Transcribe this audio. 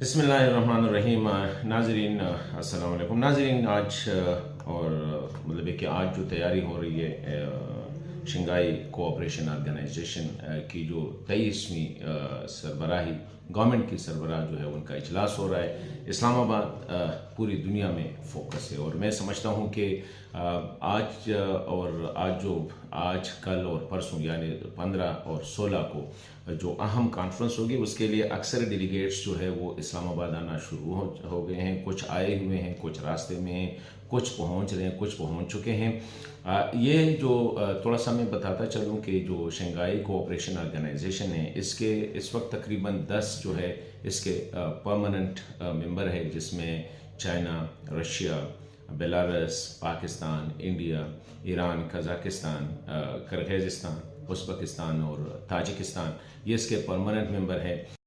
बिस्मिल्लाहिर्रहमानिर्रहीम। नाज़रीन अस्सलाम वालेकुम। नाज़रीन, आज और मतलब है कि आज जो तैयारी हो रही है शंघाई कोऑपरेशन ऑर्गेनाइजेशन की जो 23वीं सरबराही गवर्नमेंट की सरबराह जो है उनका इजलास हो रहा है। इस्लामाबाद पूरी दुनिया में फोकस है और मैं समझता हूँ कि आज कल और परसों यानी 15 और 16 को जो अहम कॉन्फ्रेंस होगी उसके लिए अक्सर डेलीगेट्स जो है वो इस्लामाबाद आना शुरू हो गए हैं। कुछ आए हुए हैं, कुछ रास्ते में हैं, कुछ पहुंच रहे हैं, कुछ पहुंच चुके हैं। ये जो थोड़ा सा मैं बताता चलूँ कि जो शंघाई कोऑपरेशन ऑर्गेनाइजेशन है इसके इस वक्त तकरीबन 10 जो है इसके परमानेंट मेंबर है, जिसमें China, Russia, Belarus, Pakistan, India, Iran, Kazakhstan, Kyrgyzstan, Uzbekistan और ताजिकिस्तान ये इसके परमानेंट मेंबर हैं।